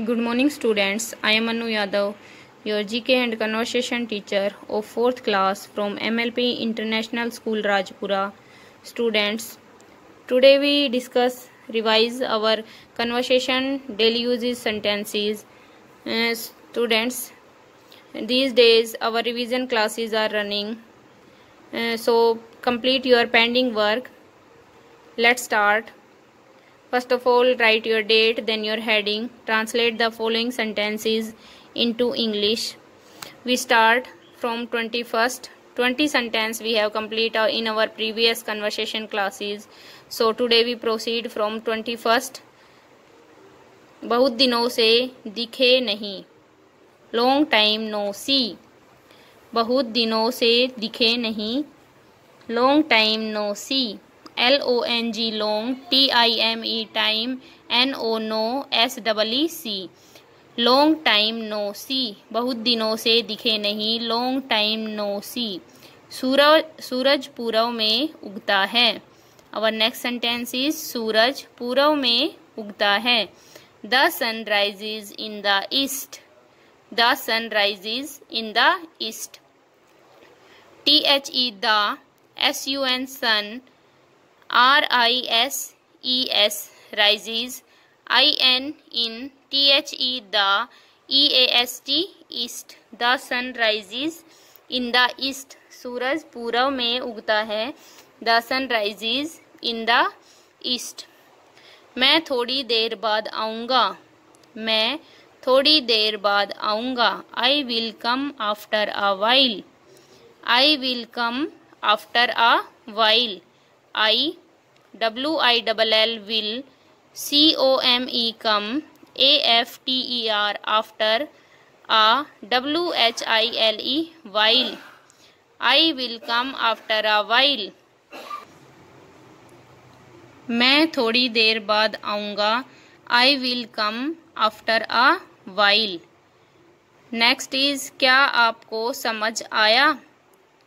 Good morning students, I am Anu Yadav, your GK and conversation teacher of 4th class from MLP International School Rajpura. Students, today we revise our conversation daily uses sentences. Students, these days our revision classes are running, so complete your pending work. Let's start. First of all, write your date, then your heading. Translate the following sentences into English. We start from 21st. 20 sentences we have completed in our previous conversation classes. So today we proceed from 21st. बहुत दिनों से दिखे नहीं. Long time no see. बहुत दिनों से दिखे नहीं. Long time no see. LONG long, TIME time, NO no, SEEC. Long time no see. बहुत दिनों से दिखे नहीं. Long time no see. सूरज पूरब में उगता है. Our next sentence is सूरज पूरब में उगता है. The sun rises in the east. The sun rises in the east. THE the, SUN sun, RISES rises, IN in, THE the, EAST east. The sun rises in the east. सूरज पूरब में उगता है. The sun rises in the east. मैं थोड़ी देर बाद आऊँगा. मैं थोड़ी देर बाद आऊँगा. I will come after a while. I will come after a while. WILL will, COME come, AFTER after, a WHILE while. I will come after a while. मैं थोड़ी देर बाद आऊँगा. I will come after a while. Next is क्या आपको समझ आया?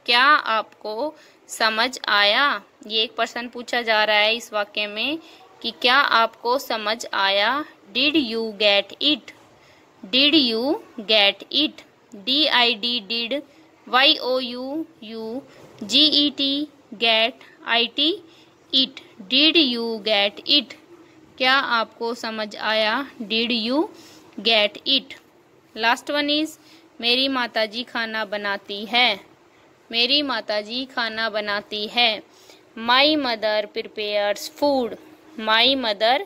क्या आपको समझ आया? ये एक प्रश्न पूछा जा रहा है इस वाक्य में कि क्या आपको समझ आया? Did you get it? Did you get it? DID did, YOU GET get, IT it. Did you get it? क्या आपको समझ आया? Did you get it? Last one is मेरी माताजी खाना बनाती है. मेरी माताजी खाना बनाती है. My mother prepares food. My mother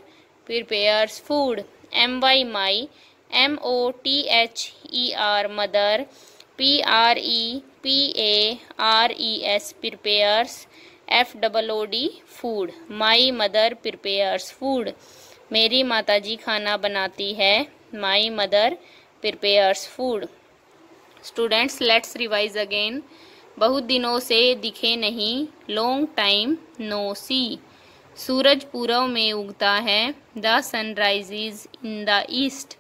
prepares food. MY my, MOTHER mother, PREPARES prepares, FOOD food. My mother prepares food. मेरी माताजी खाना बनाती है. My mother prepares food. Students, let's revise again. बहुत दिनों से दिखे नहीं. Long time no see. सूरज पूरब में उगता है. The sun rises in the east.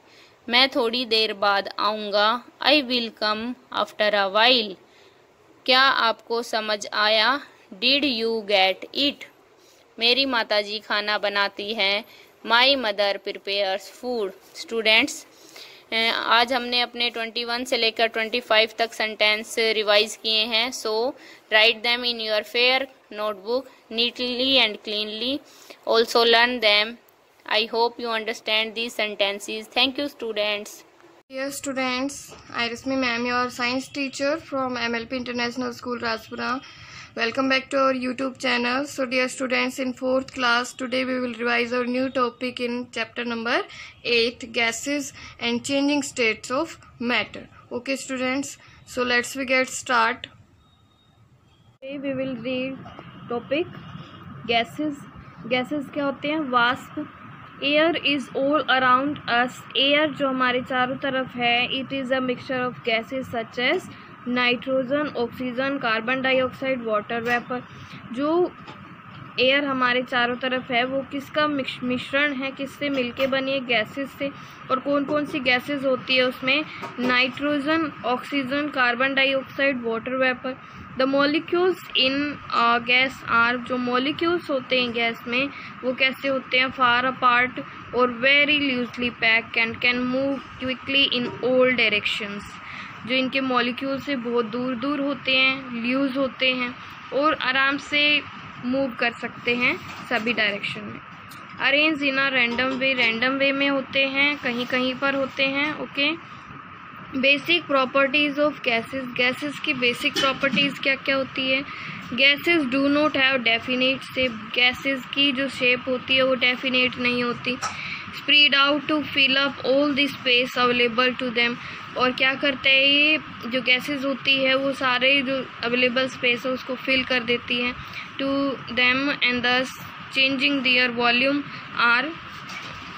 मैं थोड़ी देर बाद आऊँगा. I will come after a while. क्या आपको समझ आया? Did you get it? मेरी माताजी खाना बनाती है. My mother prepares food. Students, आज हमने अपने 21 से लेकर 25 तक सेंटेंस रिवाइज किए हैं. So write them in your fair notebook neatly and cleanly. Also learn them. I hope you understand these sentences. Thank you students. Dear students, I Rasmi ma'am, your science teacher from MLP International School Rajpura. Welcome back to our YouTube channel. So dear students, in 4th class, today we will revise our new topic in chapter number 8, gases and changing states of matter. Okay students, so let's get start. Today we will read topic gases. Gases क्या होते हैं? वाष्प. Air is all around us. Air जो हमारे चारों तरफ है, it is a mixture of gases such as nitrogen, oxygen, carbon dioxide, water vapour. जो एयर हमारे चारों तरफ है वो किसका मिश्रण है, किससे मिलके बनी है, गैसेस से। और कौन कौन सी गैसेस होती है उसमें, nitrogen, oxygen, carbon dioxide, water vapour. The molecules in gas are, जो मॉलिक्यूल्स होते हैं गैस में वो कैसे होते हैं, फार अपार्ट और very loosely packed and can move quickly in all directions. जो इनके मॉलिक्यूल से बहुत दूर दूर होते हैं, लूज होते हैं और आराम से मूव कर सकते हैं सभी डायरेक्शन में। अरेंज इन अ रैंडम वे में होते हैं, कहीं कहीं पर होते हैं। Okay. Basic properties of gases की बेसिक प्रॉपर्टीज क्या क्या होती है। Gases do not have definite shape, gases की जो शेप होती है वो डेफिनेट नहीं होती। Spread out to fill up all the space available to them, और क्या करते हैं ये जो गैसेस होती है वो सारे जो अवेलेबल स्पेस है उसको फिल कर देती है टू देम एंड दस चेंजिंग दियर वॉल्यूम आर,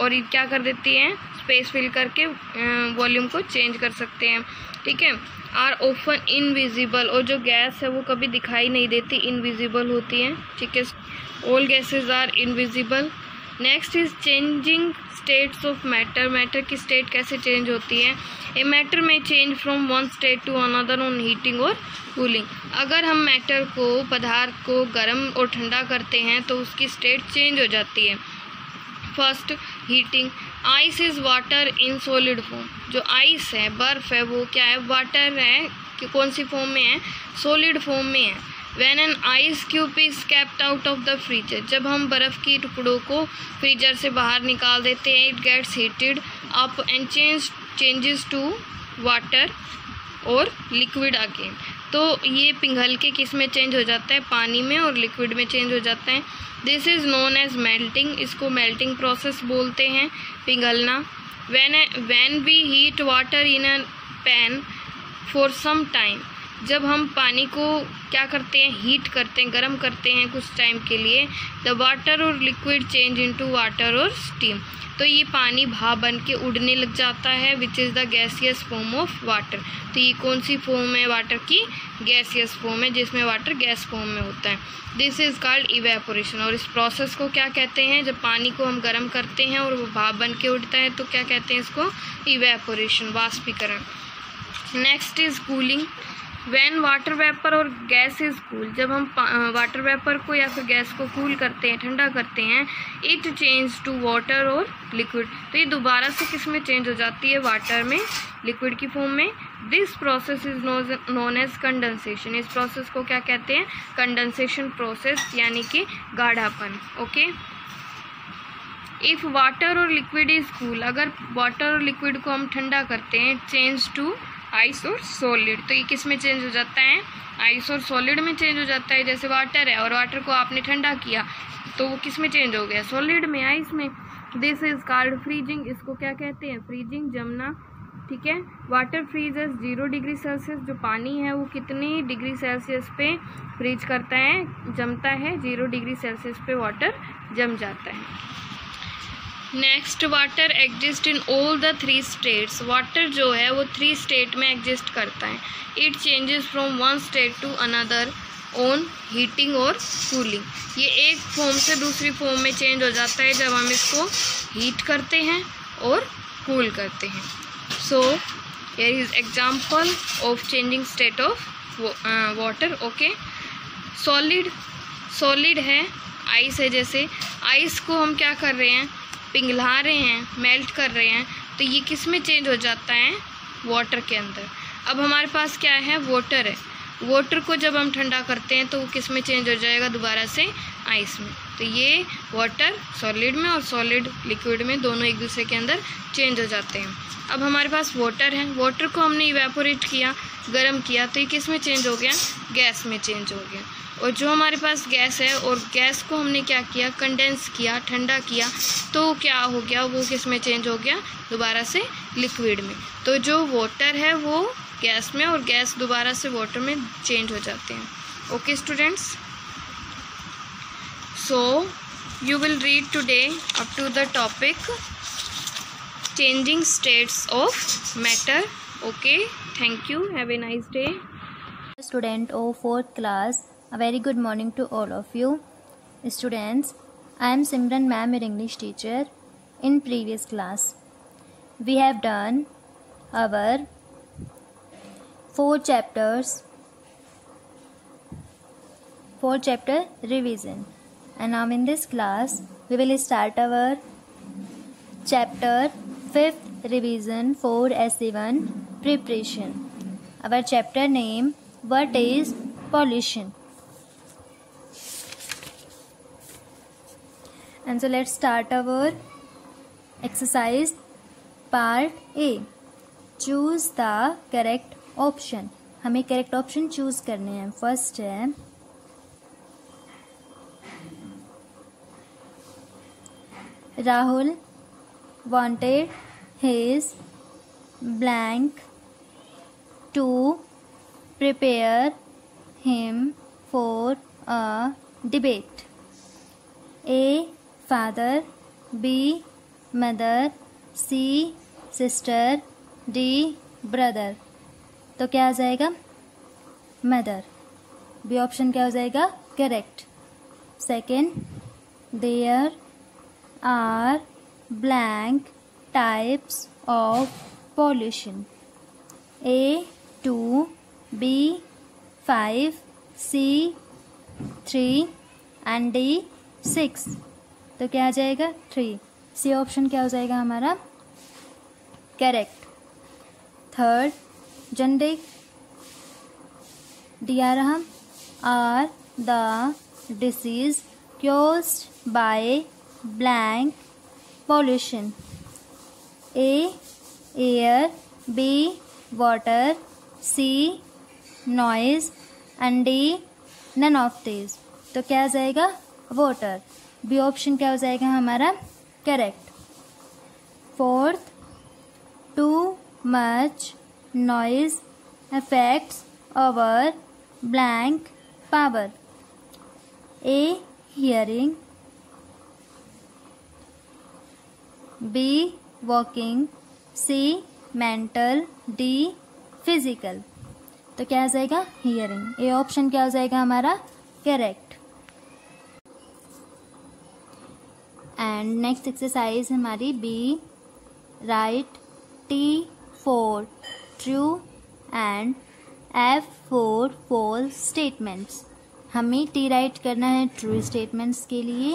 और ये क्या कर देती है स्पेस फिल करके वॉल्यूम को चेंज कर सकते हैं। ठीक है। आर ओफन इनविजिबल, और जो गैस है वो कभी दिखाई नहीं देती, इनविजिबल होती है। ठीक है। All gases are invisible. Next is changing states of matter, matter की स्टेट कैसे चेंज होती है। A matter may change from one state to another on heating और कूलिंग। अगर हम मैटर को, पदार्थ को गर्म और ठंडा करते हैं तो उसकी स्टेट चेंज हो जाती है। First heating, ice is water in solid form, जो आइस है, बर्फ है, वो क्या है, वाटर है, कि कौन सी फॉर्म में है, सॉलिड फॉर्म में है। When an ice cube is kept out of the freezer, जब हम बर्फ़ की टुकड़ों को फ्रीजर से बाहर निकाल देते हैं, it gets heated up and changes to water और liquid again। तो ये पिघल के किस में चेंज हो जाता है, पानी में और लिक्विड में चेंज हो जाता है। This is known as melting, इसको मेल्टिंग प्रोसेस बोलते हैं, पिघलना। when we heat water in a pan for some time, जब हम पानी को क्या करते हैं, हीट करते हैं, गर्म करते हैं कुछ टाइम के लिए, द वाटर और लिक्विड चेंज इनटू वाटर और स्टीम, तो ये पानी भाप बन के उड़ने लग जाता है, which is the gaseous form of water. तो ये कौन सी फॉर्म है वाटर की, गैसियस फॉर्म है, जिसमें वाटर गैस फॉर्म में होता है। दिस इज़ कॉल्ड इवेपोरेशन, और इस प्रोसेस को क्या कहते हैं, जब पानी को हम गर्म करते हैं और वो भाप बन के उड़ता है तो क्या कहते हैं इसको, इवेपोरेशन, वाष्पीकरण। Next is cooling. When water vapour और गैस इज कूल, जब हम वाटर वेपर को या फिर गैस को कूल करते हैं, ठंडा करते हैं, इट चेंज टू वाटर और लिक्विड, तो ये दोबारा से किस में चेंज हो जाती है, वाटर में, लिक्विड की फॉर्म में। This process is known as condensation, इस प्रोसेस को क्या कहते हैं, कंडेंसेशन प्रोसेस, यानी कि गाढ़ापन। ओके। इफ़ वाटर और लिक्विड इज कूल, अगर वाटर और लिक्विड को हम ठंडा करते हैं, चेंज टू आइस और सॉलिड, तो ये किस में चेंज हो जाता है, आइस और सॉलिड में चेंज हो जाता है। जैसे वाटर है और वाटर को आपने ठंडा किया तो वो किस में चेंज हो गया, सॉलिड में, आइस में। दिस इज कॉल्ड फ्रीजिंग, इसको क्या कहते हैं, फ्रीजिंग, जमना। ठीक है। वाटर फ्रीजेस 0 डिग्री सेल्सियस, जो पानी है वो कितनी डिग्री सेल्सियस पे फ्रीज करता है, जमता है, 0 डिग्री सेल्सियस पे वाटर जम जाता है। Next, water exist in all the 3 states, water जो है वो 3 स्टेट में एग्जिस्ट करता है। It changes from one state to another on heating और कूलिंग, ये एक फॉर्म से दूसरी फॉर्म में चेंज हो जाता है जब हम इसको हीट करते हैं और कूल करते हैं। So here is example of changing state of water. Okay. Solid है, आइस है, जैसे आइस को हम क्या कर रहे हैं, पिघला रहे हैं, मेल्ट कर रहे हैं, तो ये किस में चेंज हो जाता है, वाटर के अंदर। अब हमारे पास क्या है, वाटर है, वाटर को जब हम ठंडा करते हैं तो वो किस में चेंज हो जाएगा, दोबारा से आइस में। तो ये वाटर सॉलिड में और सॉलिड लिक्विड में, दोनों एक दूसरे के अंदर चेंज हो जाते हैं। अब हमारे पास वाटर है, वाटर को हमने इवेपोरेट किया, गर्म किया, तो ये किस में चेंज हो गया, गैस में चेंज हो गया। और जो हमारे पास गैस है और गैस को हमने क्या किया, कंडेंस किया, ठंडा किया, तो क्या हो गया, वो किस में चेंज हो गया, दोबारा से लिक्विड में। तो जो वाटर है वो गैस में और गैस दोबारा से वाटर में चेंज हो जाते हैं। Okay students, so you will read today up to the topic changing states of matter. Okay, thank you, have a nice day. Student of 4th class, a very good morning to all of you. Students, I am Simran ma'am, your English teacher. In previous class, we have done our 4 chapter revision, and now in this class we will start our chapter 5th revision for SC1 preparation. Our chapter name, what is pollution? And so let's start our exercise part A. Choose the correct option. हमें correct option choose करने हैं. First है Rahul wanted his blank to prepare him for a debate. A. Father, B. Mother, C. Sister, D. Brother. तो क्या आ जाएगा? Mother. B option क्या हो जाएगा? Correct. Second, there are blank types of pollution. A. 2, B. 5, C. 3 and D. 6. तो क्या आ जाएगा? 3. सी ऑप्शन क्या हो जाएगा हमारा? करेक्ट. थर्ड, जेनेटिक दिया रहा are the disease caused by blank pollution. A. Air, B. Water, C. Noise and D. None of these. तो क्या आ जाएगा? वाटर. बी ऑप्शन क्या हो जाएगा हमारा? Correct. Fourth, too much noise affects our blank power. A. Hearing, B. Walking, C. Mental, D. Physical. तो क्या आ जाएगा? हियरिंग. ए ऑप्शन क्या हो जाएगा हमारा? करेक्ट. एंड नेक्स्ट एक्सरसाइज हमारी B. Write T4 true and F4 false statements. हमें T राइट करना है ट्रू स्टेटमेंट्स के लिए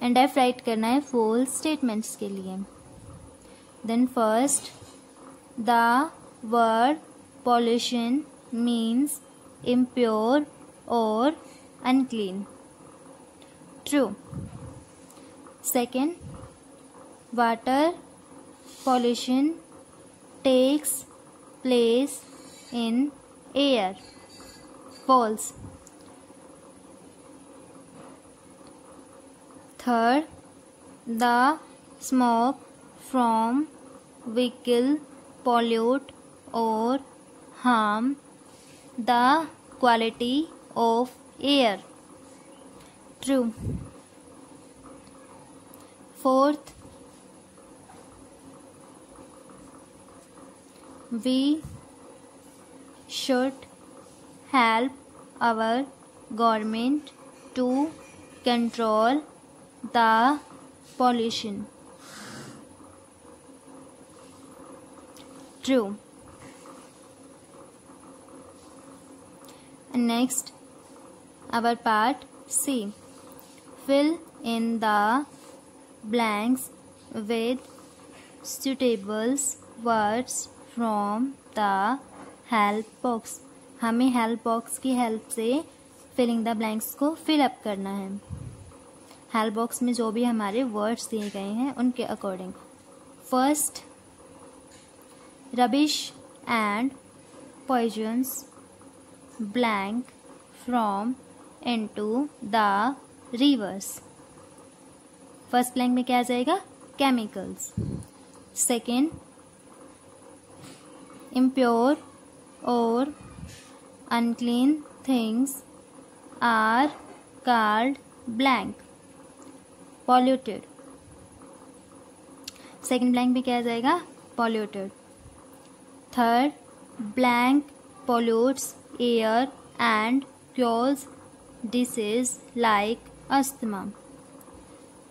एंड F राइट करना है फॉल्स स्टेटमेंट्स के लिए. Then first, the word pollution means impure or unclean. True. Second, water pollution takes place in air. False. Third, the smoke from vehicle pollute or harm the quality of air. True. Fourth, we should help our government to control the pollution. True. And next, our part C. Fill in the blanks with suitable words from the help box. हमें help box की help से filling the blanks को fill up करना है. Help box में जो भी हमारे वर्ड्स दिए गए हैं उनके according. First, rubbish and poisons blank from into the rivers. First blank में क्या आ जाएगा? Chemicals. Second, impure or unclean things are called blank. Polluted. Second blank में क्या आ जाएगा? polluted. Third, blank pollutes air and cause disease like asthma.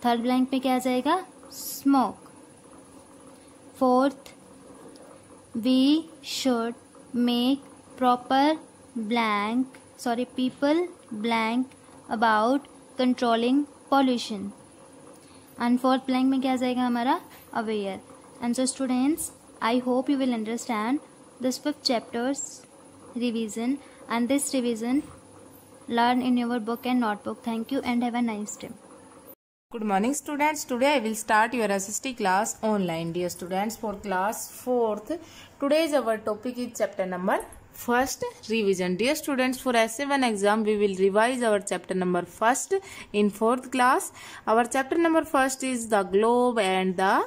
Third blank पे क्या आ जाएगा? Smoke. Fourth, we should make proper people blank about controlling pollution। And fourth blank में क्या आ जाएगा हमारा? Aware. And so students, I hope you will understand this 5th chapters revision, and this revision learn in your book and notebook. Thank you and have a nice day. Good morning students. Today I will start your SST class online. Dear students, for class 4th, today's our topic is chapter number 1st, revision. Dear students, for SA1 exam we will revise our chapter number 1st in 4th class. Our chapter number 1st is the globe and the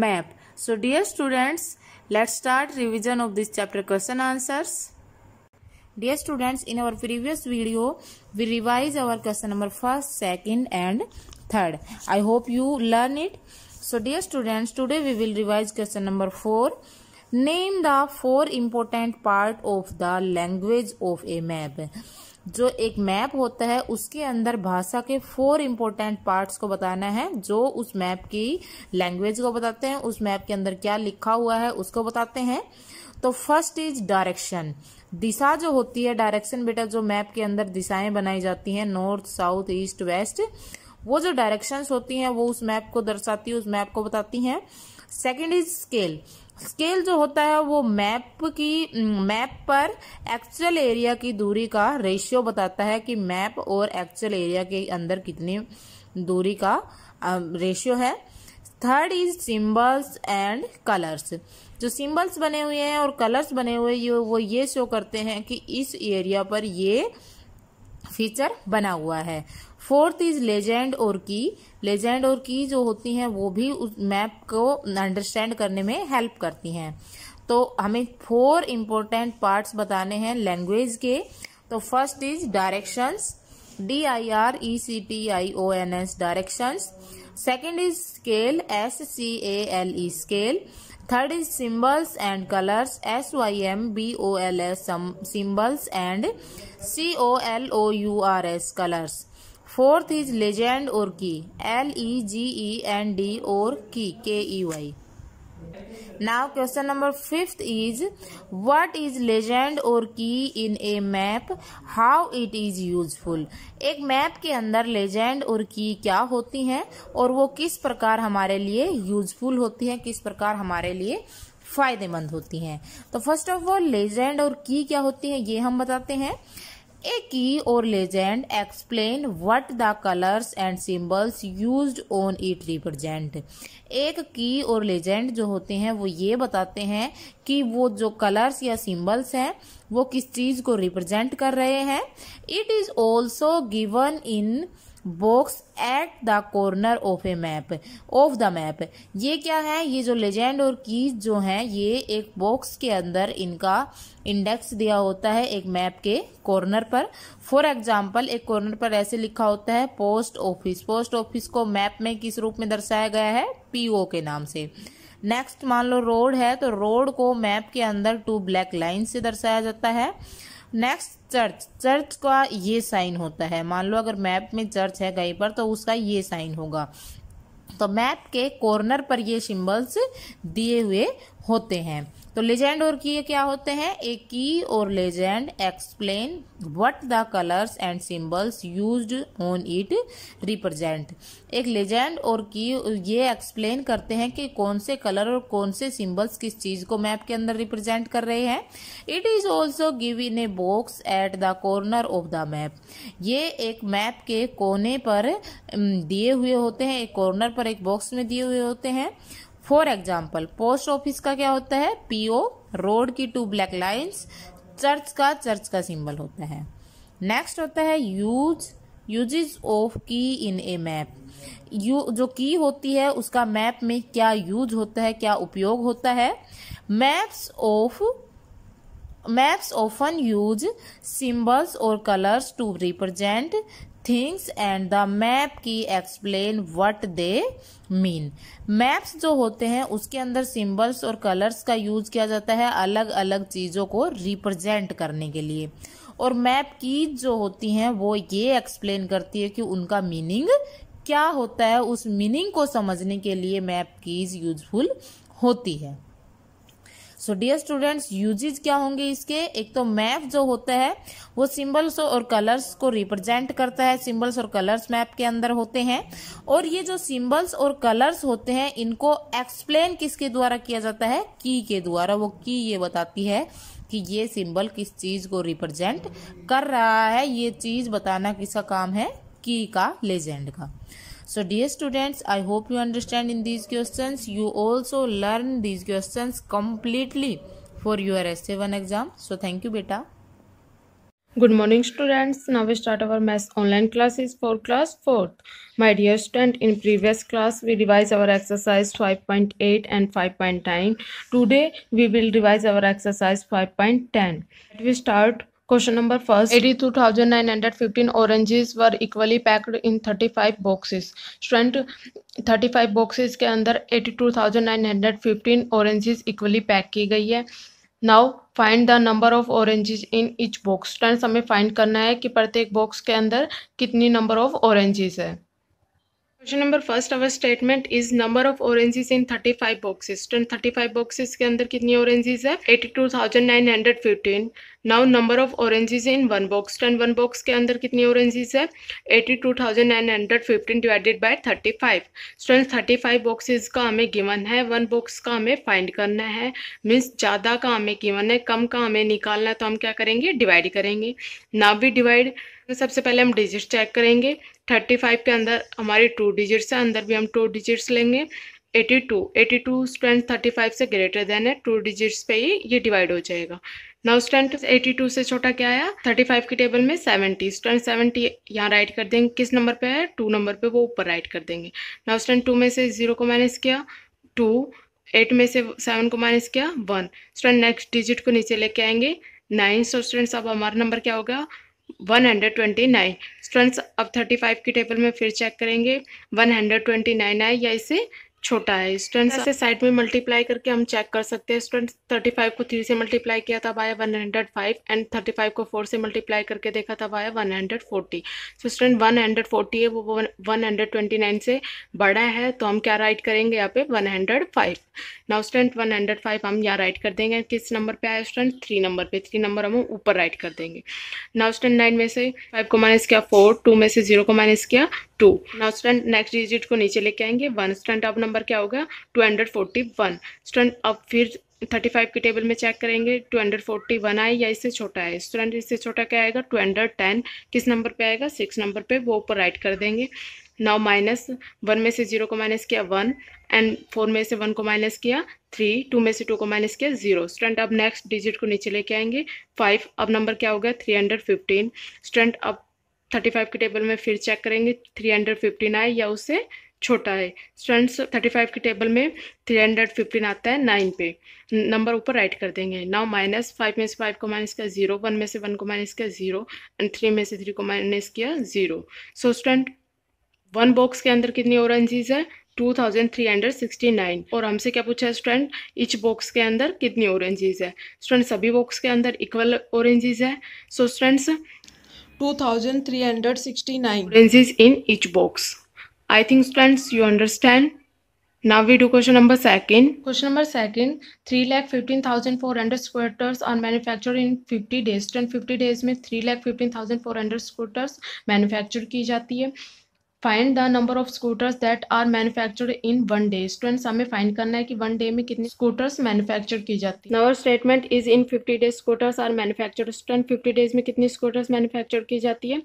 map. So dear students, let's start revision of this chapter. Question answers. Dear students, in our previous video we revise our question number 1st, 2nd and 3rd. I hope you learn it. So dear students, today we will revise question number 4. Name the 4 important part of the language of a map. जो एक map होता है उसके अंदर भाषा के 4 important parts को बताना है, जो उस मैप की लैंग्वेज को बताते हैं, उस मैप के अंदर क्या लिखा हुआ है उसको बताते हैं। तो फर्स्ट इज डायरेक्शन। दिशा जो होती है, डायरेक्शन बेटा जो मैप के अंदर दिशाएं बनाई जाती हैं, नॉर्थ, साउथ, ईस्ट, वेस्ट, वो जो डायरेक्शंस होती हैं वो उस मैप को दर्शाती है, उस मैप को बताती हैं। Second is scale. स्केल जो होता है वो मैप पर एक्चुअल एरिया की दूरी का रेशियो बताता है कि मैप और एक्चुअल एरिया के अंदर कितनी दूरी का रेशियो है। Third is symbols and colours. जो सिंबल्स बने हुए हैं और कलर्स बने हुए वो ये शो करते हैं कि इस एरिया पर ये फीचर बना हुआ है। फोर्थ इज लेजेंड और की। लेजेंड और की जो होती हैं वो भी उस मैप को अंडरस्टैंड करने में हेल्प करती हैं। तो हमें 4 इम्पोर्टेंट पार्ट्स बताने हैं लैंग्वेज के। तो first is directions, DIRECTIONS directions. Second is scale, SCALE scale. Third is symbols and colours, SYMBOLS symbols and COLOURS colours. Fourth is legend और की, LEGEND और key, KEY। Now question number 5th is what is legend और key in a map, how it is useful. एक map के अंदर legend और की क्या होती हैं और वो किस प्रकार हमारे लिए यूजफुल होती हैं, किस प्रकार हमारे लिए फायदेमंद होती हैं। तो फर्स्ट ऑफ ऑल लेजेंड और की क्या होती है ये हम बताते हैं। A key or legend explain what the colors and symbols used on it represent। एक की और लेजेंड जो होते हैं वो ये बताते हैं कि वो जो कलर्स या सिंबल्स हैं वो किस चीज को रिप्रेजेंट कर रहे हैं। It is also given in box at the corner of the map. ये क्या है, ये जो लेजेंड और कीज जो हैं ये एक बॉक्स के अंदर इनका इंडेक्स दिया होता है एक मैप के कॉर्नर पर। फॉर एग्जाम्पल एक कॉर्नर पर ऐसे लिखा होता है पोस्ट ऑफिस। पोस्ट ऑफिस को मैप में किस रूप में दर्शाया गया है, PO के नाम से। नेक्स्ट मान लो रोड है तो रोड को मैप के अंदर 2 ब्लैक लाइन से दर्शाया जाता है। नेक्स्ट चर्च, चर्च का ये साइन होता है। मान लो अगर मैप में चर्च है कहीं पर तो उसका ये साइन होगा। तो मैप के कॉर्नर पर ये सिंबल्स दिए हुए होते हैं। तो लेजेंड और की क्या होते हैं, ए की और legend explain what the colours and symbols used on it represent. एक लेजेंड और की ये एक्सप्लेन करते हैं कि कौन से कलर और कौन से सिंबल्स किस चीज को मैप के अंदर रिप्रेजेंट कर रहे हैं। It is also given a box at the corner of the map. ये एक मैप के कोने पर दिए हुए होते हैं, एक कॉर्नर पर एक बॉक्स में दिए हुए होते हैं। फॉर एग्जाम्पल पोस्ट ऑफिस का क्या होता है, PO, रोड की 2 ब्लैक लाइन्स, चर्च का सिंबल होता है। नेक्स्ट होता है यूजेस ऑफ की इन ए मैप। जो की होती है उसका मैप में क्या यूज होता है, क्या उपयोग होता है। मैप्स ऑफन यूज सिंबल्स और colours to represent things and the map key explain what they mean. Maps जो होते हैं उसके अंदर सिंबल्स और कलर्स का यूज किया जाता है अलग अलग चीजों को रिप्रेजेंट करने के लिए। और मैप कीज जो होती हैं वो ये एक्सप्लेन करती है कि उनका मीनिंग क्या होता है। उस मीनिंग को समझने के लिए मैप कीज यूजफुल होती है। सो डियर स्टूडेंट्स, यूजेज क्या होंगे इसके? एक तो मैप जो होता है वो सिंबल्स और कलर्स को रिप्रेजेंट करता है। सिंबल्स और कलर्स मैप के अंदर होते हैं, और ये जो सिंबल्स और कलर्स होते हैं इनको एक्सप्लेन किसके द्वारा किया जाता है? की के द्वारा। वो की ये बताती है कि ये सिंबल किस चीज को रिप्रेजेंट कर रहा है। ये चीज बताना किसका काम है? की का, लेजेंड का। So dear students, I hope you understand in these questions. You also learn these questions completely for your essay 1 exam. So thank you beta. Good morning students. Now we start our maths online classes for class 4th. My dear student, in previous class we revised our exercise 5.8 and 5.9. Today we will revise our exercise 5.10. We start. Question number first. 82,915 oranges were equally packed in 35 boxes. Student, 35 boxes के अंदर 82,915 oranges equally pack की गई है. Now find the number of oranges in each box. Students, हमें find करना है कि प्रत्येक बॉक्स के अंदर कितनी number of oranges है. Question number first, our statement is number of oranges in 35 boxes. 35 boxes के अंदर कितनी oranges है? 82,915. Now number of oranges in one box. 1 box के अंदर कितनी oranges है? 82,915 divided by 35. Students, 35 boxes का हमें given है, 1 box का हमें find करना है. मीन्स ज़्यादा का हमें given है, कम का हमें निकालना है, तो हम क्या करेंगे? डिवाइड करेंगे. Now we divide. सबसे पहले हम डिजिट चेक करेंगे. 35 के अंदर हमारी 2 डिजिट्स है, अंदर भी हम 2 डिजिट्स लेंगे. 82 स्टूडेंट 35 से ग्रेटर देन है, 2 डिजिट्स पे ही ये डिवाइड हो जाएगा. नाउ स्टूडेंट 82 से छोटा क्या आया? 35 की टेबल में 70. स्टूडेंट 70 यहाँ राइट कर देंगे. किस नंबर पे है? 2 नंबर पे, वो ऊपर राइट कर देंगे. नाउ स्टूडेंट 2 में से 0 को माइनस किया 2, 8 में से 7 को माइनस किया 1. स्टूडेंट नेक्स्ट डिजिट को नीचे लेके आएंगे 9. सो स्टूडेंट्स अब हमारा नंबर क्या होगा? 129. स्टूडेंट्स अब 35 की टेबल में फिर चेक करेंगे 129 है या इससे छोटा है. स्टूडेंट्स ऐसे साइड में मल्टीप्लाई करके हम चेक कर सकते हैं. स्टूडेंट्स 35 को 3 से मल्टीप्लाई किया तब आया 105 एंड 35 को 4 से मल्टीप्लाई करके देखा तब आया 140. तो स्टूडेंट 140 है, वो 129 से बड़ा है, तो हम क्या राइट करेंगे यहाँ पे? 105. नाउ स्टूडेंट 105 हम यहाँ राइट कर देंगे. किस नंबर पे आया स्टूडेंट? 3 नंबर पे. 3 नंबर हम ऊपर राइट कर देंगे. नाउ स्टूडेंट 9 में से 5 को माइनस किया 4, 2 में से 0 को माइनस किया 2. नाउ स्टूडेंट नेक्स्ट डिजिट को नीचे लेके आएंगे 1. स्टूडेंट अब नंबर क्या होगा? 241. स्टूडेंट अब फिर 35 की टेबल में चेक करेंगे 241 आए या इससे छोटा है? स्टूडेंट इससे छोटा क्या आएगा? 210. किस नंबर पे आएगा? 6 नंबर पे, वो ऊपर राइट कर देंगे. नाउ माइनस 1 में से 0 को माइनस किया 1 एंड 4 में से 1 को माइनस किया 3, 2 में से 2 को माइनस किया 0. स्टूडेंट अब नेक्स्ट डिजिट को नीचे लेके आएंगे 5. अब नंबर क्या होगा? 315. स्टूडेंट अब 35 की टेबल में फिर चेक करेंगे 315 आए या उससे छोटा है? स्टूडेंट्स 35 की टेबल में 315 आता है 9 पे, नंबर ऊपर राइट कर देंगे. नाउ माइनस 5 में से 5 को माइनस किया 0, 1 में से 1 को माइनस किया 0 एंड 3 में से 3 को माइनस किया 0. सो स्टूडेंट 1 बॉक्स के अंदर कितनी ऑरेंजेस है? 2369. और हमसे क्या पूछा है स्टूडेंट? ईच बॉक्स के अंदर कितनी ऑरेंजेस है? स्टूडेंट सभी बॉक्स के अंदर इक्वल ऑरेंजेस है. So students 2369 oranges in each box. I think students you understand. Now we do question number second. Question number second, 3,15,400 scooters are manufactured in 50 days. 50 days में 3,15,400 scooters manufacture की जाती है. Find the number of scooters that are manufactured in 1 day. Students हमें find करना है कि 1 day में कितनी scooters manufacture की जाती है. Now our statement is in 50 days scooters are manufactured. Student 50 days में कितनी scooters manufacture की जाती है?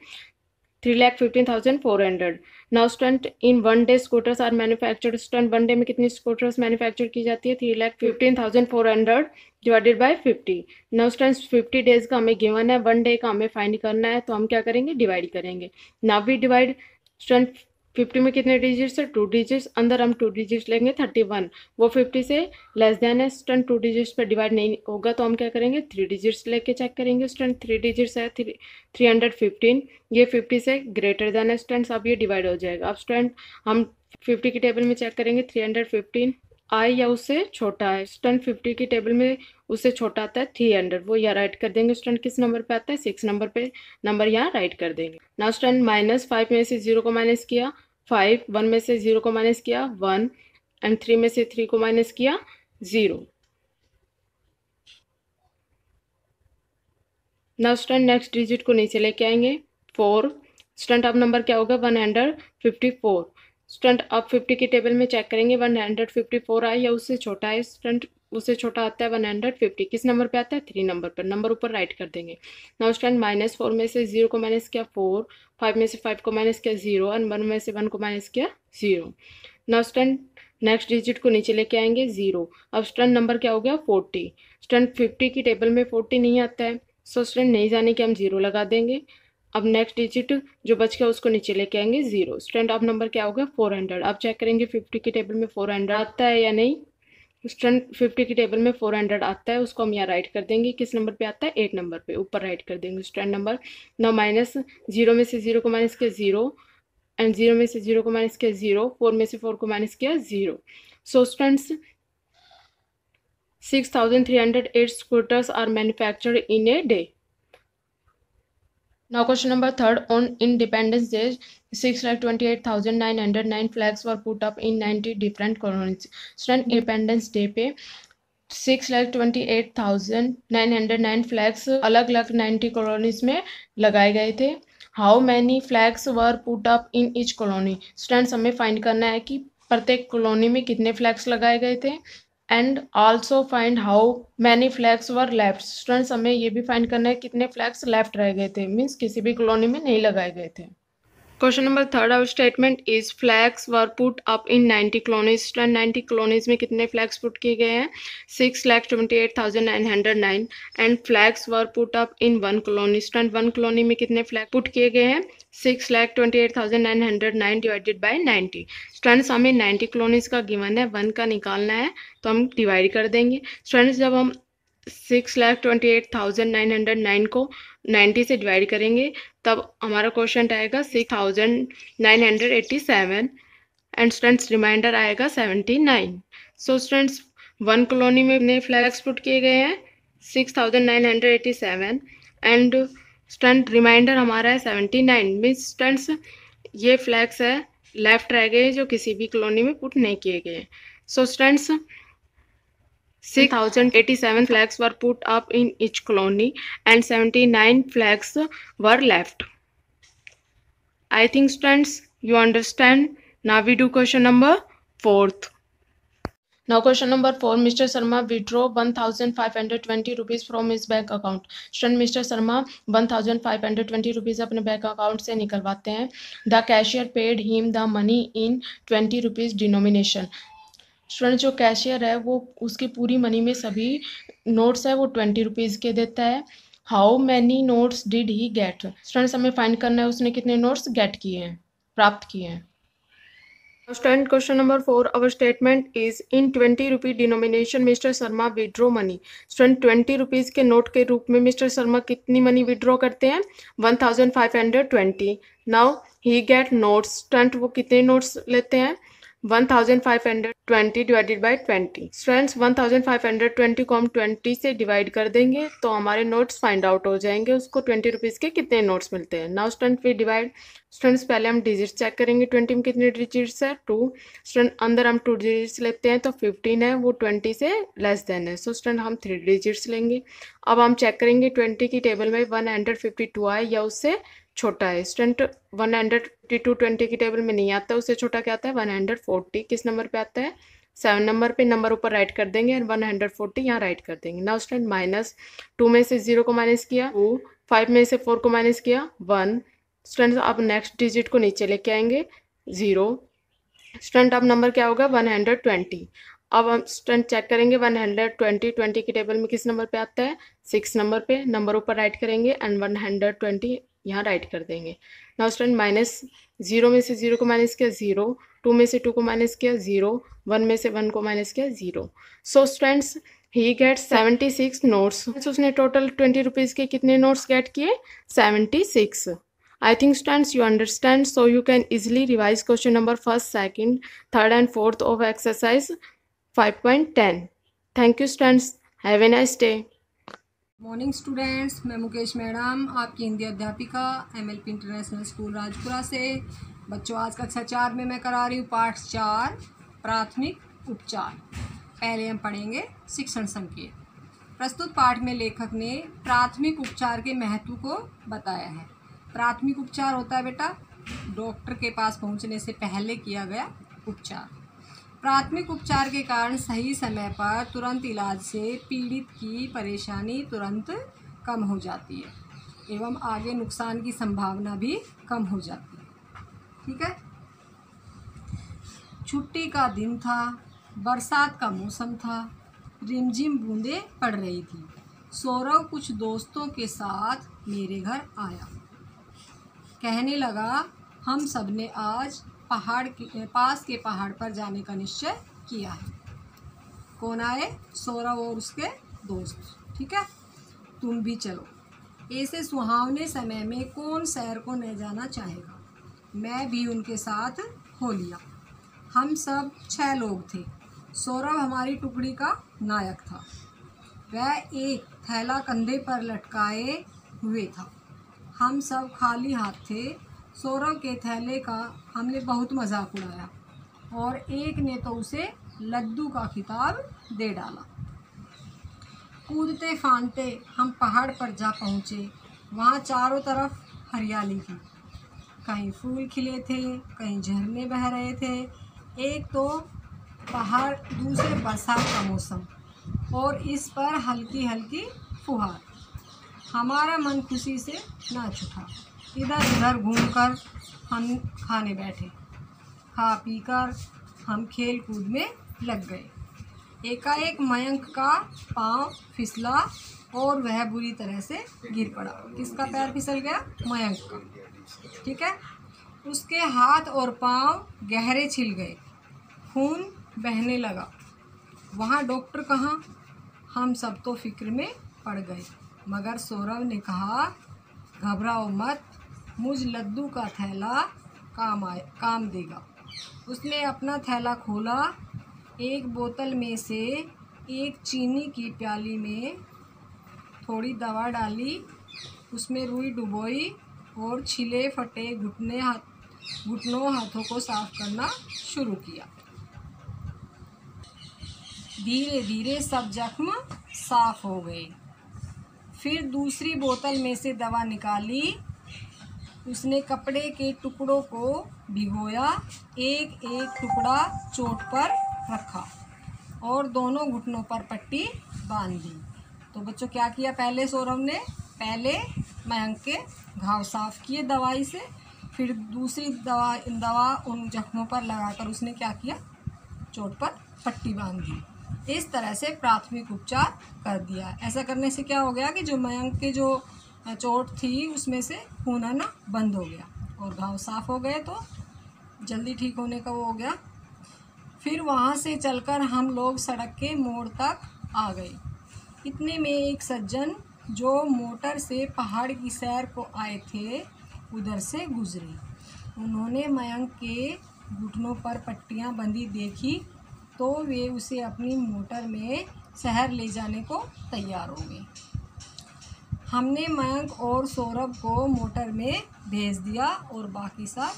3,15,400. Now student in 1 day scooters are manufactured. Student 1 day में कितनी scooters manufacture की जाती है? 3,15,400 divided by 50. Now students 50 days का हमें given है, 1 day का हमें find करना है, तो हम क्या करेंगे? डिवाइड करेंगे. Now we divide. स्टूडेंट 50 में कितने डिजिट्स है? 2 डिजिट्स. अंदर हम 2 डिजिट्स लेंगे 31, वो 50 से लेस देन है. स्टूडेंट 2 डिजिट्स पर डिवाइड नहीं होगा, तो हम क्या करेंगे? 3 डिजिट्स लेके चेक करेंगे. स्टूडेंट 3 डिजिट्स है 315, ये 50 से ग्रेटर देन है. स्टूडेंट्स अब ये डिवाइड हो जाएगा. अब स्टूडेंट हम 50 की टेबल में चेक करेंगे 315 आई या उससे छोटा है। स्टूडेंट 50 की टेबल में उससे छोटा आता है 300, वो यहाँ राइट कर देंगे। स्टूडेंट किस नंबर पे आता है? 6 नंबर पे नंबर यहाँ राइट कर देंगे। नाउ स्टूडेंट -5 में से 0 को माइनस किया 5, 1 में से 0 को माइनस किया 1 एंड 3 में से 3 को माइनस किया 0। नाउ स्टूडेंट नेक्स्ट डिजिट को नीचे लेके आएंगे 4। स्टूडेंट अब नंबर क्या होगा? 154। स्टूडेंट अब 50 की टेबल में चेक करेंगे 154 आए या उससे छोटा है। स्टूडेंट उससे छोटा आता है 150, किस नंबर पे आता है? 3 नंबर पर, नंबर ऊपर राइट कर देंगे। नाउ स्टूडेंट -4 में से 0 को माइनस किया 4, 5 में से 5 को माइनस किया 0 एंड 1 में से 1 को माइनस किया 0। नाउ स्टूडेंट नेक्स्ट डिजिट को नीचे लेके आएंगे 0। अब स्टूडेंट नंबर क्या हो गया? 40। स्टूडेंट 50 की टेबल में 40 नहीं आता है, सो स्टूडेंट नहीं जाने के हम 0 लगा देंगे। अब नेक्स्ट डिजिट जो बच गया उसको नीचे लेके आएंगे 0। स्टूडेंट अब नंबर क्या होगा? 400। अब चेक करेंगे 50 की टेबल में 400 आता है या नहीं। स्टूडेंट 50 की टेबल में 400 आता है, उसको हम यहाँ राइट कर देंगे। किस नंबर पे आता है? 8 नंबर पे, ऊपर राइट कर देंगे स्टूडेंट नंबर। ना -0 में से 0 को माइनस किया 0 एंड 0 में से 0 को माइनस किया 0, 4 में से 4 को माइनस किया 0। So students 6,308 scooters are manufactured in a day. Now question number 3. On Independence Day, 6,28,909 flags were put up in 90 different colonies. Student Independence Day पे 6,28,909 फ्लैग्स अलग अलग 90 कॉलोनीज में लगाए गए थे। How many flags were put up in each colony. Students हमें find करना है कि प्रत्येक कॉलोनी में कितने फ्लैग्स लगाए गए थे and also find how many flags were left. Students हमें ये भी फाइंड करना है कितने फ्लैग्स लेफ्ट रह गए थे, मीन्स किसी भी कॉलोनी में नहीं लगाए गए थे। Question number 3, our statement is flags were put up in 90 colonies. Student 90 colonies में कितने फ्लैग्स पुट किए गए हैं? 6,28,909 and flags were put up in 1 colony. Student 1 colony में कितने फ्लैग पुट किए गए हैं? 6,28,909 डिवाइडेड बाय 90। स्टूडेंट्स हमें 90 कॉलोनीज का गिवन है, 1 का निकालना है तो हम डिवाइड कर देंगे। स्टूडेंट्स जब हम 6,28,909 को 90 से डिवाइड करेंगे तब हमारा क्वेश्चन आएगा 6,987 एंड स्टूडेंट्स रिमाइंडर आएगा 79। सो स्टूडेंट्स 1 कॉलोनी में कितने फ्लैग्स पुट किए गए हैं? 6,987 एंड स्टूडेंट रिमाइंडर हमारा है 79। मीन्स स्टूडेंट्स ये फ्लैग्स है लेफ्ट रह गए जो किसी भी कॉलोनी में पुट नहीं किए गए। So students 6,087 flags were put up in each colony and 79 flags were left. I think students you understand. Now we do question number 4. Now question number 4. Mr. Sharma withdraw 1,520 rupees from his bank account. Student Mr. Sharma 1,520 rupees अपने bank account से निकलवाते हैं। The cashier paid him the money in 20 rupees denomination. Student जो cashier है वो उसकी पूरी money में सभी नोट्स है वो 20 रुपीज़ के देता है। How many notes did he get. Students हमें फाइंड करना है उसने कितने नोट्स गेट किए हैं, प्राप्त किए हैं। Student question number 4, our statement is in 20 rupee denomination mister Sharma withdraw money. Student 20 rupees के नोट के रूप में मिस्टर शर्मा कितनी मनी विड्रॉ करते हैं? 1,520। Now he gate notes. Student वो कितने नोट्स लेते हैं? 1,520 डिवाइडेड बाई 20। स्टूडेंट्स 1,520 को हम 20 से डिवाइड कर देंगे तो हमारे नोट्स फाइंड आउट हो जाएंगे, उसको 20 रुपीज़ के कितने नोट्स मिलते हैं। नाउ स्टूडेंट फिर डिवाइड। स्टूडेंट्स पहले हम डिजिट चेक करेंगे 20 में कितने डिजिट्स है 2। स्टूडेंट अंदर हम 2 डिजिट्स लेते हैं तो 15 है वो 20 से लेस देन है, सो स्टूडेंट हम 3 डिजिट्स लेंगे। अब हम चेक करेंगे 20 की टेबल में 152 आए या उससे छोटा है। स्टूडेंट 152 20 की टेबल में नहीं आता, उससे छोटा क्या आता है? 140। किस नंबर पे आता है? 7 नंबर पे, नंबर ऊपर राइट कर देंगे और 140 यहाँ राइट कर देंगे। नाउ स्टूडेंट -2 में से 0 को माइनस किया 2, 5 में से 4 को माइनस किया 1। स्टूडेंट अब नेक्स्ट डिजिट को नीचे लेके आएंगे 0। स्टूडेंट अब नंबर क्या होगा? 120। अब हम स्टूडेंट चेक करेंगे 120 की टेबल में किस नंबर पे आता है? 6 नंबर पे, नंबर ऊपर राइट करेंगे एंड 120 यहाँ राइट कर देंगे। नाउ स्टूडेंट -0 में से 0 को माइनस किया 0, 2 में से 2 को माइनस किया 0, 1 में से 1 को माइनस किया 0। सो स्टूडेंट्स ही गेट 76 नोट्स। उसने टोटल 20 रुपीज़ के कितने नोट्स गेट किए? 76। I think students you understand, so you can easily revise question number 1st, 2nd, 3rd and 4th of exercise 5.10. Thank you students. Have a nice day. Morning students, मैं Mukesh madam आपकी हिंदी अध्यापिका MLP international school Rajpura से। बच्चों, आज कक्षा 4 में मैं करा रही हूँ पाठ 4 प्राथमिक उपचार। पहले हम पढ़ेंगे शिक्षण संकेत। प्रस्तुत पाठ में लेखक ने प्राथमिक उपचार के महत्व को बताया है। प्राथमिक उपचार होता है बेटा डॉक्टर के पास पहुँचने से पहले किया गया उपचार। प्राथमिक उपचार के कारण सही समय पर तुरंत इलाज से पीड़ित की परेशानी तुरंत कम हो जाती है एवं आगे नुकसान की संभावना भी कम हो जाती है। ठीक है। छुट्टी का दिन था, बरसात का मौसम था, रिमझिम बूंदें पड़ रही थी। सौरव कुछ दोस्तों के साथ मेरे घर आया। कहने लगा, हम सब ने आज पहाड़ के पास के पहाड़ पर जाने का निश्चय किया है। कौन आए? सौरव और उसके दोस्त। ठीक है। तुम भी चलो। ऐसे सुहावने समय में कौन सैर को न जाना चाहेगा। मैं भी उनके साथ हो लिया। हम सब 6 लोग थे। सौरव हमारी टुकड़ी का नायक था। वह एक थैला कंधे पर लटकाए हुए था। हम सब खाली हाथ थे। सौरव के थैले का हमने बहुत मजाक उड़ाया और एक ने तो उसे लड्डू का खिताब दे डाला। कूदते फांदते हम पहाड़ पर जा पहुँचे। वहाँ चारों तरफ हरियाली थी। कहीं फूल खिले थे, कहीं झरने बह रहे थे। एक तो पहाड़, दूसरे बरसात का मौसम और इस पर हल्की हल्की फुहार। हमारा मन खुशी से नाच उठा। इधर उधर घूमकर हम खाने बैठे। खा पीकर हम खेल कूद में लग गए। एकाएक मयंक का पांव फिसला और वह बुरी तरह से गिर पड़ा। किसका पैर फिसल गया? मयंक का। ठीक है। उसके हाथ और पांव गहरे छिल गए। खून बहने लगा। वहाँ डॉक्टर कहाँ? हम सब तो फिक्र में पड़ गए। मगर सौरव ने कहा, घबराओ मत, मुझ लड्डू का थैला काम देगा। उसने अपना थैला खोला। एक बोतल में से एक चीनी की प्याली में थोड़ी दवा डाली, उसमें रुई डुबोई और छिले फटे घुटनों हाथों को साफ करना शुरू किया। धीरे धीरे सब जख्म साफ हो गए। फिर दूसरी बोतल में से दवा निकाली। उसने कपड़े के टुकड़ों को भिगोया, एक एक टुकड़ा चोट पर रखा और दोनों घुटनों पर पट्टी बांध दी। तो बच्चों क्या किया? पहले सौरव ने मयंक के घाव साफ किए दवाई से, फिर दूसरी दवा उन जख्मों पर लगाकर उसने क्या किया? चोट पर पट्टी बांध दी। इस तरह से प्राथमिक उपचार कर दिया। ऐसा करने से क्या हो गया कि जो मयंक के जो चोट थी उसमें से खून आना बंद हो गया और घाव साफ हो गए, तो जल्दी ठीक होने का वो हो गया। फिर वहाँ से चलकर हम लोग सड़क के मोड़ तक आ गए। इतने में एक सज्जन जो मोटर से पहाड़ की सैर को आए थे उधर से गुजरे। उन्होंने मयंक के घुटनों पर पट्टियाँ बंधी देखी तो वे उसे अपनी मोटर में शहर ले जाने को तैयार हो गए। हमने मयंक और सौरभ को मोटर में भेज दिया और बाकी सब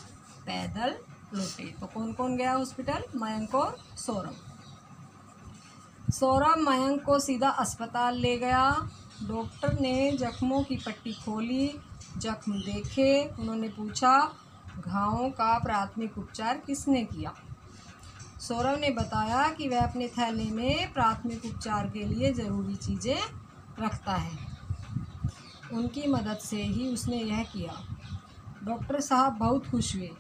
पैदल लौटे। तो कौन कौन गया हॉस्पिटल? मयंक और सौरभ। सौरभ मयंक को सीधा अस्पताल ले गया। डॉक्टर ने जख्मों की पट्टी खोली, जख्म देखे। उन्होंने पूछा, घावों का प्राथमिक उपचार किसने किया? सौरभ ने बताया कि वह अपने थैले में प्राथमिक उपचार के लिए ज़रूरी चीज़ें रखता है। उनकी मदद से ही उसने यह किया। डॉक्टर साहब बहुत खुश हुए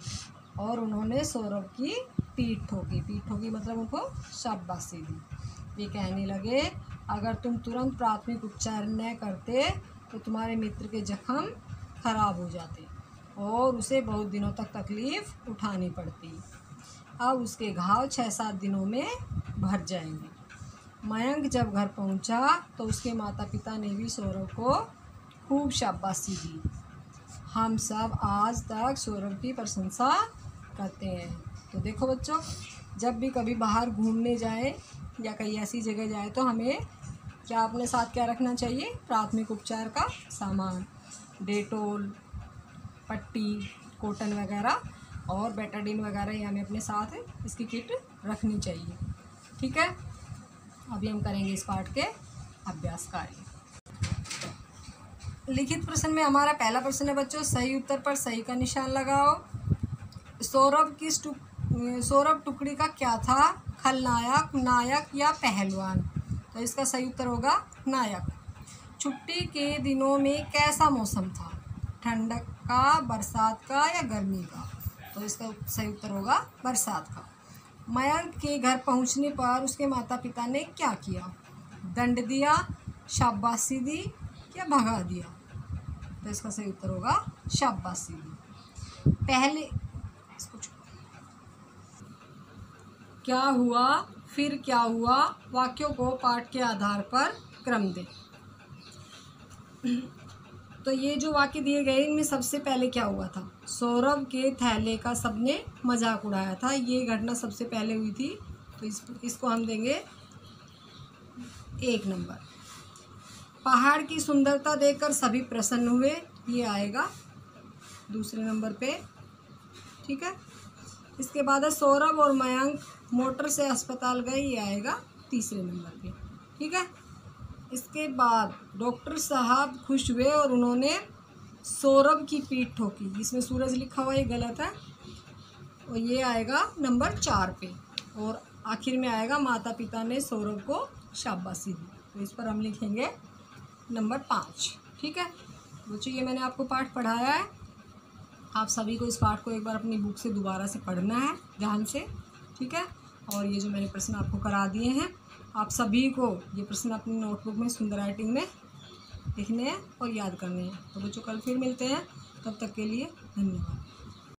और उन्होंने सौरभ की पीठ ठोकी मतलब उनको शाबाशी दी। वे कहने लगे, अगर तुम तुरंत प्राथमिक उपचार न करते तो तुम्हारे मित्र के जख्म खराब हो जाते और उसे बहुत दिनों तक तकलीफ़ उठानी पड़ती। अब उसके घाव 6-7 दिनों में भर जाएंगे। मयंक जब घर पहुंचा तो उसके माता पिता ने भी सौरभ को खूब शाबाशी दी। हम सब आज तक सौरभ की प्रशंसा करते हैं। तो देखो बच्चों, जब भी कभी बाहर घूमने जाए या कहीं ऐसी जगह जाए तो हमें क्या अपने साथ क्या रखना चाहिए? प्राथमिक उपचार का सामान, डेटोल, पट्टी, कॉटन वगैरह और बेटाडीन वगैरह ये हमें अपने साथ इसकी किट रखनी चाहिए। ठीक है, अभी हम करेंगे इस पाठ के अभ्यास कार्य। लिखित प्रश्न में हमारा पहला प्रश्न है बच्चों, सही उत्तर पर सही का निशान लगाओ। सौरभ टुकड़ी का क्या था? खलनायक, नायक या पहलवान? तो इसका सही उत्तर होगा नायक। छुट्टी के दिनों में कैसा मौसम था? ठंड का, बरसात का या गर्मी का? तो इसका सही उत्तर होगा बरसात का। मयंक के घर पहुंचने पर उसके माता पिता ने क्या किया? दंड दिया, शाबाशी दी या भगा दिया? तो इसका सही उत्तर होगा शाबाशी दी। पहले इसको क्या हुआ, फिर क्या हुआ, वाक्यों को पाठ के आधार पर क्रम दें। तो ये जो वाक्य दिए गए इनमें सबसे पहले क्या हुआ था? सौरभ के थैले का सबने मजाक उड़ाया था, ये घटना सबसे पहले हुई थी, तो इसको हम देंगे 1 नंबर। पहाड़ की सुंदरता देखकर सभी प्रसन्न हुए, ये आएगा दूसरे नंबर पे। ठीक है, इसके बाद है सौरभ और मयंक मोटर से अस्पताल गए, ये आएगा तीसरे नंबर पे। ठीक है, इसके बाद डॉक्टर साहब खुश हुए और उन्होंने सौरभ की पीठ ठोकी, जिसमें सूरज लिखा हुआ ये गलत है, और ये आएगा नंबर 4 पे। और आखिर में आएगा माता पिता ने सौरभ को शाबाशी दी, तो इस पर हम लिखेंगे नंबर 5। ठीक है बच्चों, ये मैंने आपको पाठ पढ़ाया है, आप सभी को इस पाठ को एक बार अपनी बुक से दोबारा से पढ़ना है ध्यान से। ठीक है, और ये जो मैंने प्रश्न आपको करा दिए हैं, आप सभी को ये प्रश्न अपनी नोटबुक में सुंदर राइटिंग में लिखने हैं और याद करने हैं। तो बच्चों कल फिर मिलते हैं, तब तक के लिए धन्यवाद।